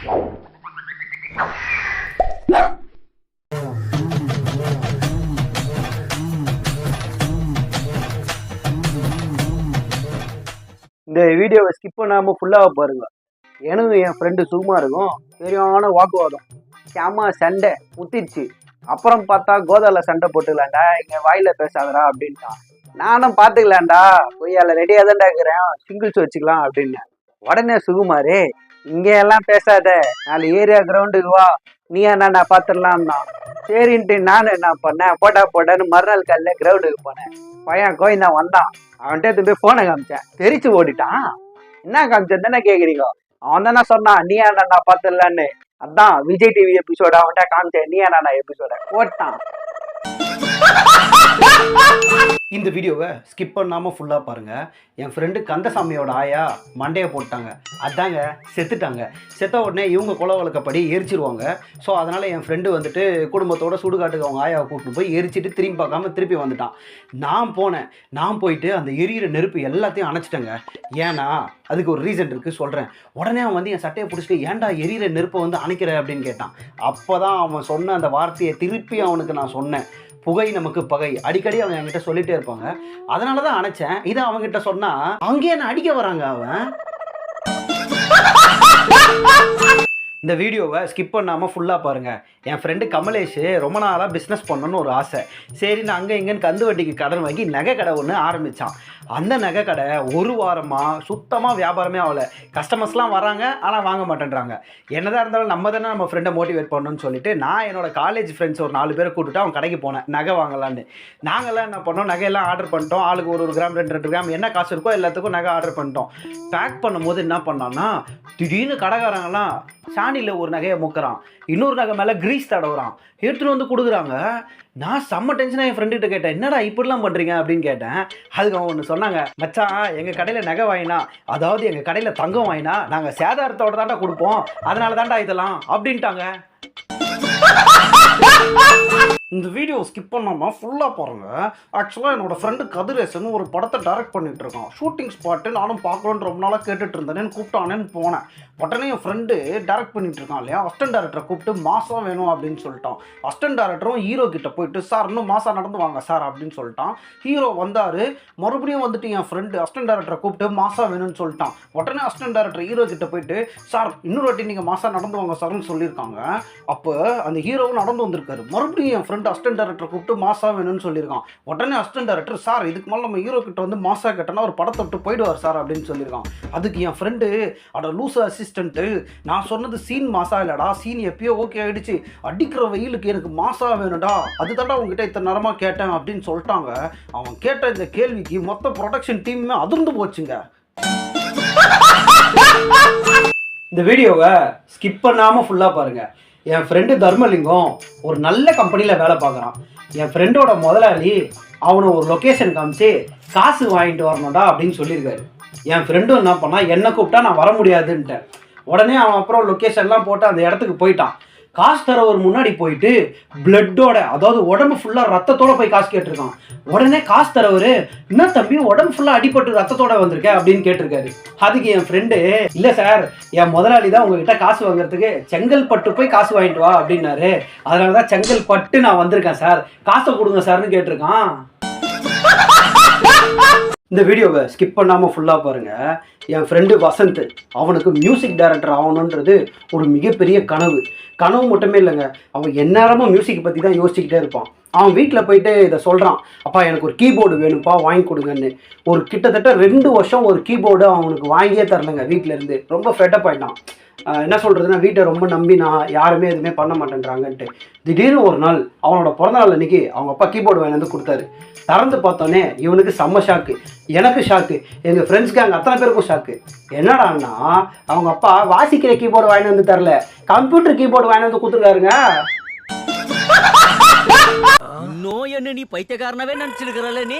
இந்த வீடியோவை ஸ்கிப் பண்ணாமல் ஃபுல்லாக பாருங்க. எனக்கு என் ஃப்ரெண்டு சுகுமாருக்கும் சரியான வாக்குவாதம், செம்ம சண்டை முத்திடுச்சு. அப்புறம் பார்த்தா கோதாவில் சண்டை போட்டுக்கலாண்டா, இங்கே வாயில் பேசாதடா அப்படின்ட்டான். நானும் பார்த்துக்கலாண்டா, பொய்யால ரெடியாக தான்டா இருக்கிறேன், சிங்கிள்ஸ் வச்சுக்கலாம் அப்படின்னு. உடனே சுகுமாரு, இங்கே எல்லாம் பேசாத, 4 ஏரியா கிரவுண்டுக்கு வா, நீ என்ன பார்த்துடலாம்னா. சரின்ட்டு நானும் என்ன பண்ணேன், போட்டான்னு மறுநாள் காலையில் கிரவுண்டுக்கு போனேன். பையன் கோயிந்தா வந்தான். அவன்கிட்ட எடுத்து போய் போனை காமிச்சேன், தெரிச்சு ஓடிட்டான். என்ன காமிச்சேன் தானே கேட்குறீங்க? அவன் தானே சொன்னான் நீ என்ன பார்த்துடலான்னு. அதான் விஜய் டிவி எபிசோட அவன்கிட்ட காமிச்சேன், நீ என்ன எபிசோட போட்டான். இந்த வீடியோவை ஸ்கிப் பண்ணாமல் ஃபுல்லாக பாருங்கள். என் ஃப்ரெண்டு கந்தசாமியோட ஆயா மண்டையை போட்டாங்க, அதாங்க செத்துட்டாங்க. செத்த உடனே இவங்க கொலை வழக்கப்படி எரிச்சிருவாங்க. ஸோ அதனால் என் ஃப்ரெண்டு வந்துட்டு குடும்பத்தோட சுடுகாட்டுக்கு அவங்க ஆயாவை கூப்பிட்டு போய் எரிச்சிட்டு திரும்பி பார்க்காம திருப்பி வந்துட்டான். நான் போயிட்டு அந்த எரியிற நெருப்பு எல்லாத்தையும் அணைச்சிட்டேங்க. ஏன்னா அதுக்கு ஒரு ரீசன் இருக்குது, சொல்கிறேன். உடனே அவன் வந்து என் சட்டையை பிடிச்சிட்டு ஏன்டா எரியிற நெருப்பை வந்து அணைக்கிற அப்படின்னு கேட்டான். அப்போ தான் அவன் சொன்ன அந்த வார்த்தையை திருப்பி அவனுக்கு நான் சொன்னேன், புகை நமக்கு பகை. அடிக்கடி அவன் என்கிட்ட சொல்லிட்டே இருப்பாங்க, அதனால தான் அணைச்சேன். இதை அவன்கிட்ட சொன்னா அங்கேயே என்ன அடிக்க வராங்க. அவன் இந்த வீடியோவை ஸ்கிப் பண்ணாமல் ஃபுல்லாக பாருங்கள். என் ஃப்ரெண்டு கமலேஷ் ரொம்ப நாளாக பிஸ்னஸ் பண்ணணுன்னு ஒரு ஆசை. சரி, நான் அங்கே இங்கேன்னு கந்து வட்டிக்கு கடன் வாங்கி நகை கடை ஒன்று ஆரம்பித்தான். அந்த நகை கடை ஒரு வாரமாக சுத்தமாக வியாபாரமே ஆகலை. கஸ்டமர்ஸ்லாம் வராங்க, ஆனால் வாங்க மாட்டேன்றாங்க. என்னதான் இருந்தாலும் நம்ம ஃப்ரெண்டை மோட்டிவேட் பண்ணணும்னு சொல்லிட்டு நான் என்னோட காலேஜ் ஃப்ரெண்ட்ஸ் ஒரு 4 பேரை கூப்பிட்டு அவன் கடைக்கு போனேன் நகை வாங்கலான்னு. நாங்கள்லாம் என்ன பண்ணோம், நகையெல்லாம் ஆர்டர் பண்ணிட்டோம். ஆளுக்கு ஒரு கிராம் 2 கிராம் என்ன காசு இருக்கோ எல்லாத்துக்கும் நகை ஆர்டர் பண்ணிட்டோம். பேக் பண்ணும்போது என்ன பண்ணான்னா, திடீர்னு கடைக்காரங்கலாம் சாணியில் ஒரு நகையை முக்கிறான், இன்னொரு நகை மேலே கிரீஸ் தடவுறான், எடுத்துகிட்டு வந்து கொடுக்குறாங்க. நான் செம்ம டென்ஷனாக என் ஃப்ரெண்டுகிட்ட கேட்டேன், என்னடா இப்படிலாம் பண்ணுறீங்க அப்படின்னு கேட்டேன். அதுக்கு அவன் ஒன்று சொன்னாங்க, மச்சான் எங்கள் கடையில் நகை வாங்கினா, அதாவது எங்கள் கடையில் தங்கம் வாங்கினா நாங்கள் சேதாரத்தோடு தாண்டா கொடுப்போம், அதனால தாண்டா இதெல்லாம் அப்படின்ட்டாங்க. இந்த வீடியோ ஸ்கிப் பண்ணாமல் ஃபுல்லாக பாருங்கள். ஆக்சுவலாக என்னோடய ஃப்ரெண்டு கதிரேசன் ஒரு படத்தை டைரக்ட் பண்ணிகிட்டு இருக்கான். ஷூட்டிங் ஸ்பாட்டு நானும் பார்க்கணுன்னு ரொம்ப நாளாக கேட்டுட்டு இருந்தேன்னு கூப்பிட்டானேன்னு போனேன். உடனே என் ஃப்ரெண்டு டைரக்ட் பண்ணிட்டு இருக்கான் இல்லையா, அசிஸ்டன்ட் டைரக்டரை கூப்பிட்டு மாதம் வேணும் அப்படின்னு சொல்லிட்டான். அசிஸ்டன்ட் டைரக்டரும் ஹீரோ கிட்ட போயிட்டு, சார் இன்னும் மாதம் நடந்து வாங்க சார் அப்படின்னு சொல்லிட்டான். ஹீரோ வந்தார், மறுபடியும் வந்துட்டு என் ஃப்ரெண்டு அசிஸ்டன்ட் டைரக்டரை கூப்பிட்டு மாதம் வேணும்னு சொல்லிட்டான். உடனே அசிஸ்டன்ட் டைரக்டர் ஹீரோ கிட்ட போயிட்டு, சார் இன்னொரு வாட்டி நீங்கள் மாதம் நடந்து வாங்க சார்னு சொல்லியிருக்காங்க. அப்போ அந்த ஹீரோவும் நடந்து வந்திருக்காரு. மறுபடியும் என் ஃப்ரெண்டு அசிஸ்டன்ட் டைரக்டரை கூப்பிட்டு மாசா வேணும்னு சொல்லியிருக்கான். உடனே அசிஸ்டன்ட் டைரக்டர், சார் இதுக்கு மேலே நம்ம ஹீரோ கிட்ட வந்து மாசா கேட்டோன்னா ஒரு படத்தை விட்டு போயிடுவார் சார் அப்படின்னு சொல்லியிருக்கான். அதுக்கு என் ஃப்ரெண்டு, அட லூஸ் அசிஸ்டன்ட்டு, நான் சொன்னது சீன் மாசா இல்லடா, சீன் எப்பயோ ஓகே ஆகிடுச்சு, அடிக்கிற வெயிலுக்கு எனக்கு மாசா வேணும்டா, அதுதான்டா உங்ககிட்ட இத்தனை நேரமாக கேட்டேன் அப்படின்னு சொல்லிட்டாங்க. அவன் கேட்ட இந்த கேள்விக்கு மொத்த ப்ரொடக்ஷன் டீமுமே அதிர்ந்து போச்சுங்க. இந்த வீடியோவை ஸ்கிப் பண்ணாமல் ஃபுல்லாக பாருங்கள். என் ஃப்ரெண்டு தர்மலிங்கம் ஒரு நல்ல கம்பெனியில் வேலை பார்க்குறான். என் ஃப்ரெண்டோட முதலாளி அவனை ஒரு லொக்கேஷன் காமிச்சு காசு வாங்கிட்டு வரணும்டா அப்படின்னு சொல்லியிருக்காரு. என் ஃப்ரெண்டும் என்ன பண்ணால், என்னை கூப்பிட்டா நான் வர முடியாதுன்ட்டேன். உடனே அவன் அப்புறம் லொக்கேஷன்லாம் போட்டு அந்த இடத்துக்கு போயிட்டான். காசு தரவர் முன்னாடி போயிட்டு பிளட்டோட, அதாவது உடம்பு ஃபுல்லாக ரத்தத்தோட போய் காசு கேட்டிருக்கான். உடனே காசு தரவர், என்ன தம்பி உடம்பு ஃபுல்லாக அடிபட்டு ரத்தத்தோட வந்திருக்க அப்படின்னு கேட்டிருக்காரு. அதுக்கு என் ஃப்ரெண்டு, இல்லை சார் என் முதலாளி தான் உங்ககிட்ட காசு வாங்குறதுக்கு செங்கல்பட்டு போய் காசு வாங்கிட்டு வா அப்படின்னாரு, அதனால தான் செங்கல்பட்டு நான் வந்திருக்கேன் சார், காசை கொடுங்க சார்னு கேட்டிருக்கான். இந்த வீடியோவை ஸ்கிப் பண்ணாமல் ஃபுல்லாக பாருங்கள். என் ஃப்ரெண்டு வசந்த், அவனுக்கு மியூசிக் டைரக்டர் ஆகணுன்றது ஒரு மிகப்பெரிய கனவு மட்டுமே இல்லைங்க, அவன் எந்நேரமும் மியூசிக் பற்றி தான் யோசிச்சுக்கிட்டே இருப்பான். அவன் வீட்டில் போயிட்டு இதை சொல்கிறான், அப்பா எனக்கு ஒரு கீபோர்டு வேணும்ப்பா வாங்கி கொடுங்கன்னு. ஒரு கிட்டத்தட்ட 2 வருஷம் ஒரு கீபோர்டு அவனுக்கு வாங்கியே தரலைங்க. வீட்டிலேருந்து ரொம்ப ஃபெட்டப் ஆகிட்டான். என்ன சொல்கிறதுனா, வீட்டை ரொம்ப நம்பினா யாருமே எதுவுமே பண்ண மாட்டேன்றாங்கன்ட்டு. திடீர்னு ஒரு நாள் அவனோட பிறந்தநாள் அன்றைக்கி அவங்க அப்பா கீபோர்டு வாங்கி வந்து கொடுத்தாரு. திறந்து பார்த்தோன்னே இவனுக்கு செம்ம ஷாக்கு, எனக்கு ஷாக்கு, எங்கள் ஃப்ரெண்ட்ஸ்க்கு அங்கே அத்தனை பேருக்கும் ஷாக்கு. என்னடான்னா, அவங்க அப்பா வாசிக்கிற கீபோர்டு வாங்கி வந்து தரல, கம்ப்யூட்டர் கீபோர்டு வாங்கி வந்து கொடுத்துருக்காருங்க. இன்னும் என்ன நீ பைத்தியக்காரனவே நினைச்சிருக்கிறல்ல நீ?